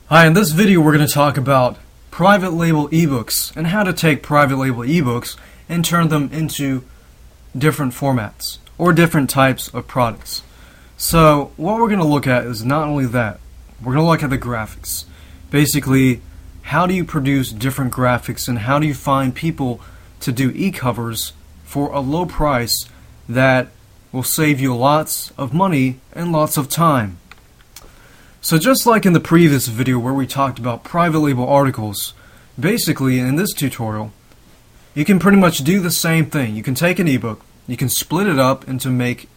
Hi, in this video we're going to talk about private label ebooks and how to take private label ebooks and turn them into different formats or different types of products. So what we're going to look at is not only that, we're going to look at the graphics. Basically, how do you produce different graphics and how do you find people to do e-covers for a low price that will save you lots of money and lots of time. So just like in the previous video where we talked about private label articles, basically in this tutorial, you can pretty much do the same thing. You can take an ebook, you can split it up and to make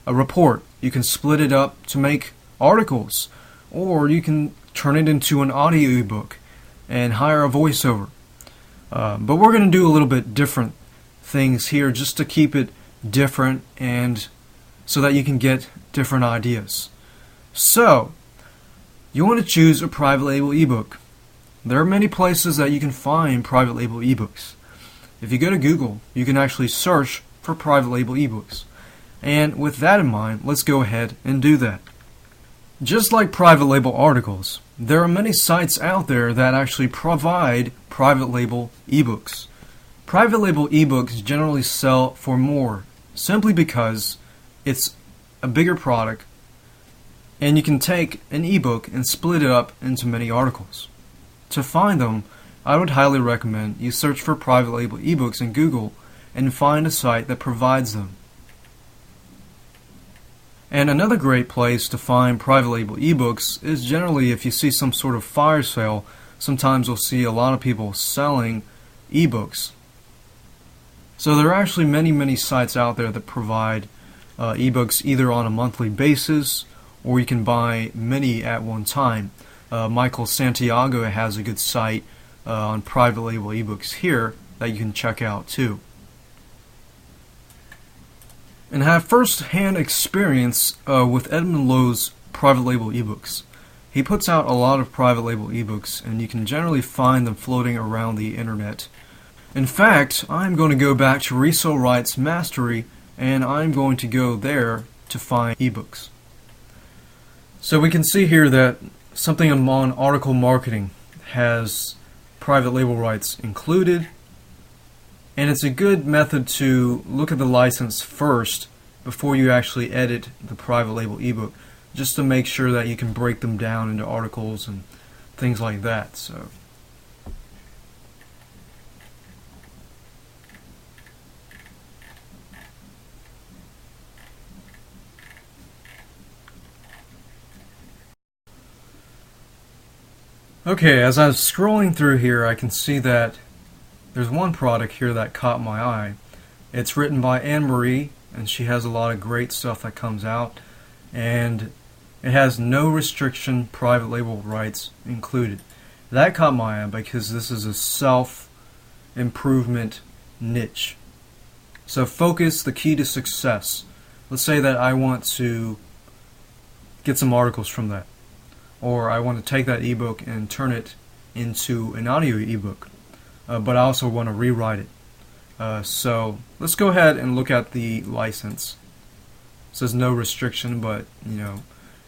a report, you can split it up to make articles, or you can turn it into an audio ebook and hire a voiceover. But we're going to do a little bit different things here just to keep it different and so that you can get different ideas. So, you want to choose a private label ebook. There are many places that you can find private label ebooks. If you go to Google, you can actually search for private label ebooks. And with that in mind, let's go ahead and do that. Just like private label articles, there are many sites out there that actually provide private label ebooks. Private label ebooks generally sell for more, simply because it's a bigger product and you can take an ebook and split it up into many articles. To find them, I would highly recommend you search for private label ebooks in Google and find a site that provides them. And another great place to find private label ebooks is generally if you see some sort of fire sale. Sometimes you'll see a lot of people selling ebooks. So there are actually many sites out there that provide ebooks either on a monthly basis or you can buy many at one time. Michael Santiago has a good site on private label ebooks here that you can check out too. And have first-hand experience with Edmund Lowe's private label ebooks. He puts out a lot of private label ebooks and you can generally find them floating around the internet. In fact, I'm going to go back to Resale Rights Mastery and I'm going to go there to find ebooks. So we can see here that something on article marketing has private label rights included, and it's a good method to look at the license first before you actually edit the private label ebook, just to make sure that you can break them down into articles and things like that. So okay, as I was scrolling through here, I can see that there's one product here that caught my eye. It's written by Anne-Marie, and she has a lot of great stuff that comes out, and it has no restriction private label rights included. That caught my eye because this is a self-improvement niche. So focus, the key to success. Let's say that I want to get some articles from that, or I want to take that ebook and turn it into an audio ebook, but I also want to rewrite it. So let's go ahead and look at the license. It says no restriction, but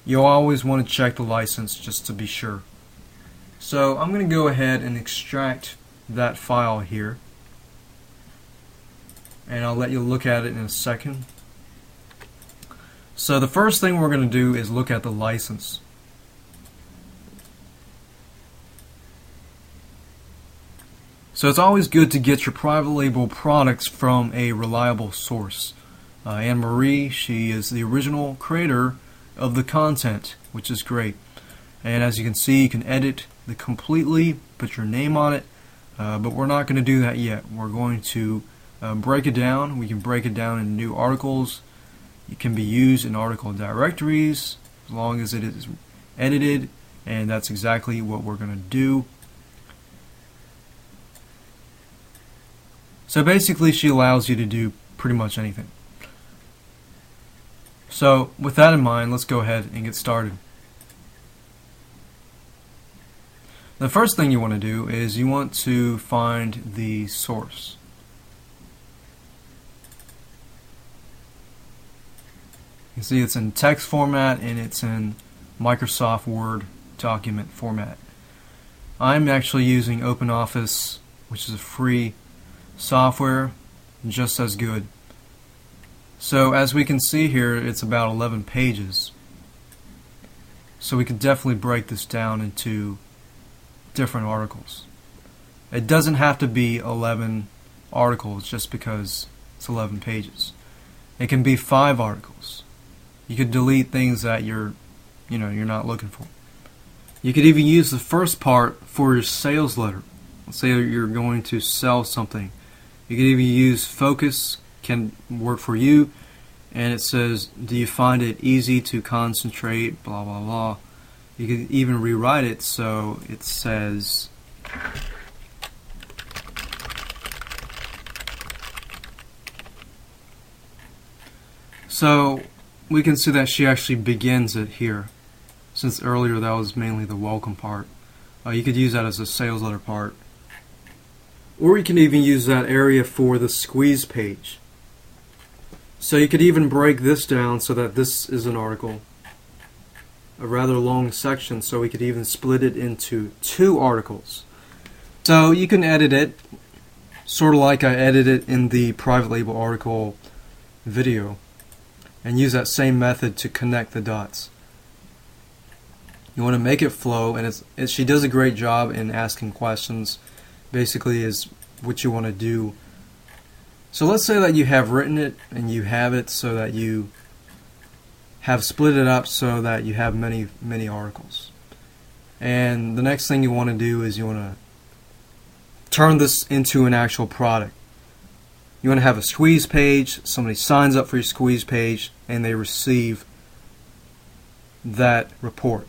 you'll always want to check the license just to be sure. So I'm going to go ahead and extract that file here, and I'll let you look at it in a second. So the first thing we're going to do is look at the license. So it's always good to get your private label products from a reliable source. Anne-Marie, she is the original creator of the content, which is great. And as you can see, you can edit the completely, put your name on it, but we're not going to do that yet. We're going to break it down. We can break it down into new articles. It can be used in article directories as long as it is edited, and that's exactly what we're going to do. So basically she allows you to do pretty much anything. So with that in mind, let's go ahead and get started. The first thing you want to do is you want to find the source. You can see it's in text format and it's in Microsoft Word document format. I'm actually using OpenOffice, which is a free software, just as good. So as we can see here, it's about 11 pages. So we could definitely break this down into different articles. It doesn't have to be 11 articles just because it's 11 pages. It can be 5 articles. You could delete things that you're not looking for. You could even use the first part for your sales letter. Let's say you're going to sell something. You could even use focus, can work for you, and it says, do you find it easy to concentrate, blah blah blah. You could even rewrite it so it says so we can see that she actually begins it here, since earlier that was mainly the welcome part. You could use that as a sales letter part. Or you can even use that area for the squeeze page. So you could even break this down so that this is an article, a rather long section, so we could even split it into 2 articles. So you can edit it, sort of like I edited in the private label article video, and use that same method to connect the dots. You want to make it flow, and she does a great job in asking questions. Basically is what you want to do. So let's say that you have written it and you have it so that you have split it up so that you have many articles. And the next thing you want to do is you want to turn this into an actual product. You want to have a squeeze page. Somebody signs up for your squeeze page and they receive that report.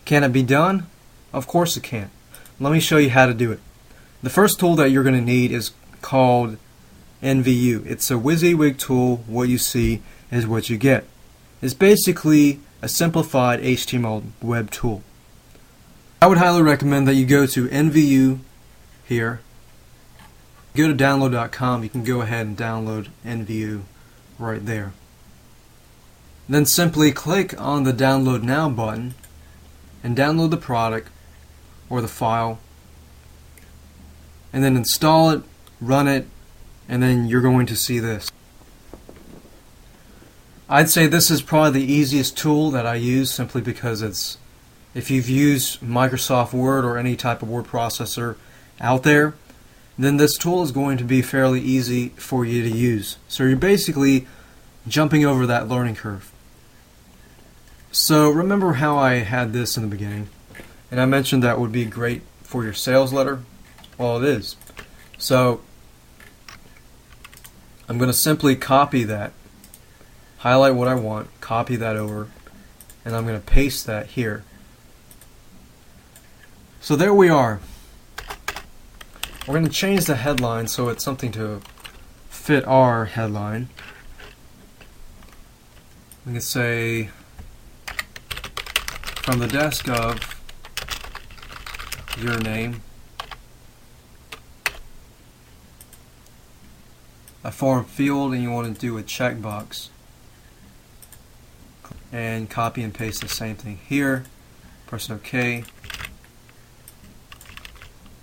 Can it be done? Of course it can. Let me show you how to do it. The first tool that you're going to need is called NVU. It's a WYSIWYG tool. What you see is what you get. It's basically a simplified HTML web tool. I would highly recommend that you go to NVU here. Go to download.com. You can go ahead and download NVU right there. Then simply click on the Download Now button and download the product or the file, and then install it, run it, and then you're going to see this. I'd say this is probably the easiest tool that I use, simply because it's, if you've used Microsoft Word or any type of word processor out there, then this tool is going to be fairly easy for you to use. So you're basically jumping over that learning curve. So remember how I had this in the beginning, and I mentioned that would be great for your sales letter. Well, it is. So I'm going to simply copy that, highlight what I want, copy that over, and I'm going to paste that here. So there we are. We're going to change the headline so it's something to fit our headline. We can say, from the desk of your name, a form field, and you want to do a checkbox, and copy and paste the same thing here. Press OK,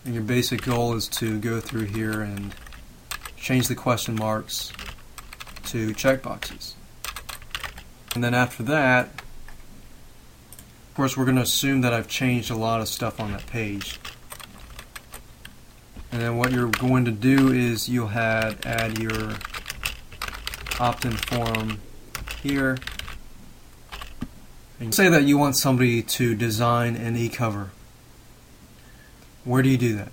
and your basic goal is to go through here and change the question marks to checkboxes. And then after that, of course, we're going to assume that I've changed a lot of stuff on that page. And then what you're going to do is you'll add your opt-in form here. And say that you want somebody to design an e-cover. Where do you do that?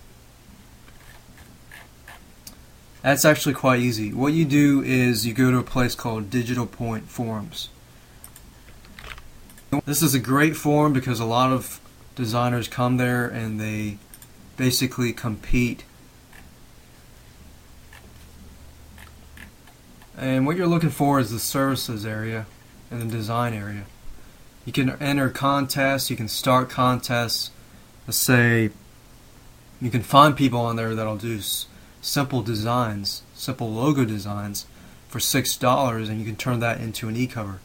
That's actually quite easy. What you do is you go to a place called Digital Point Forums. This is a great forum because a lot of designers come there and they basically compete. And what you're looking for is the services area and the design area. You can enter contests, you can start contests. Let's say you can find people on there that'll do simple designs, simple logo designs for $6, and you can turn that into an e-cover.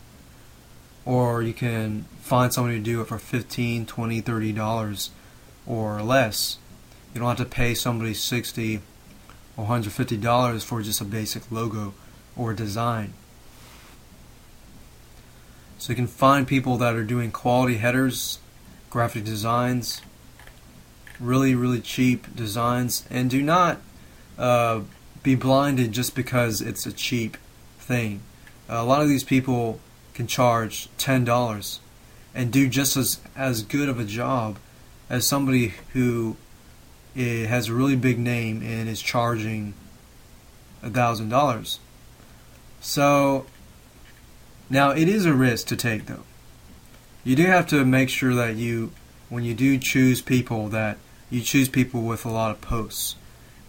Or you can find somebody to do it for $15, $20, $30 or less. You don't have to pay somebody $60 or $150 for just a basic logo or design. So you can find people that are doing quality headers, graphic designs, really cheap designs, and do not be blinded just because it's a cheap thing. A lot of these people can charge $10 and do just as good of a job as somebody who has a really big name and is charging $1,000. So now it is a risk to take, though. You do have to make sure that when you do choose people, that you choose people with a lot of posts,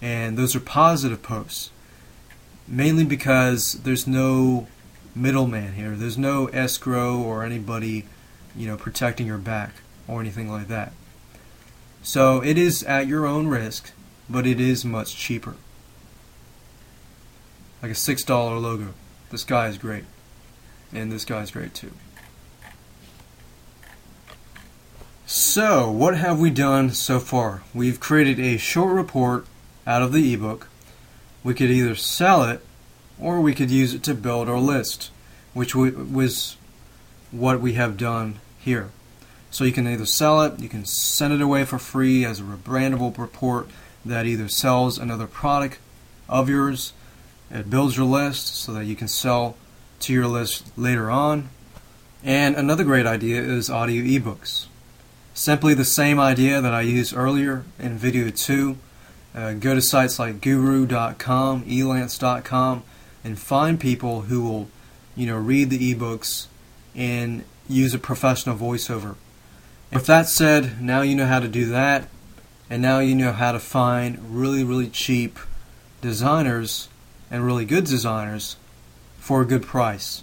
and those are positive posts, mainly because there's no middleman here. There's no escrow or anybody, protecting your back or anything like that. So it is at your own risk, but it is much cheaper. Like a $6 logo. This guy is great, and this guy is great too. So what have we done so far? We've created a short report out of the ebook. We could either sell it, or we could use it to build our list, which was what we have done here. So you can either sell it, you can send it away for free as a rebrandable report that either sells another product of yours, it builds your list so that you can sell to your list later on. And another great idea is audio ebooks. Simply the same idea that I used earlier in video 2. Go to sites like guru.com, elance.com, and find people who will, read the ebooks and use a professional voiceover. With that said, now you know how to do that, and now you know how to find really cheap designers and really good designers for a good price.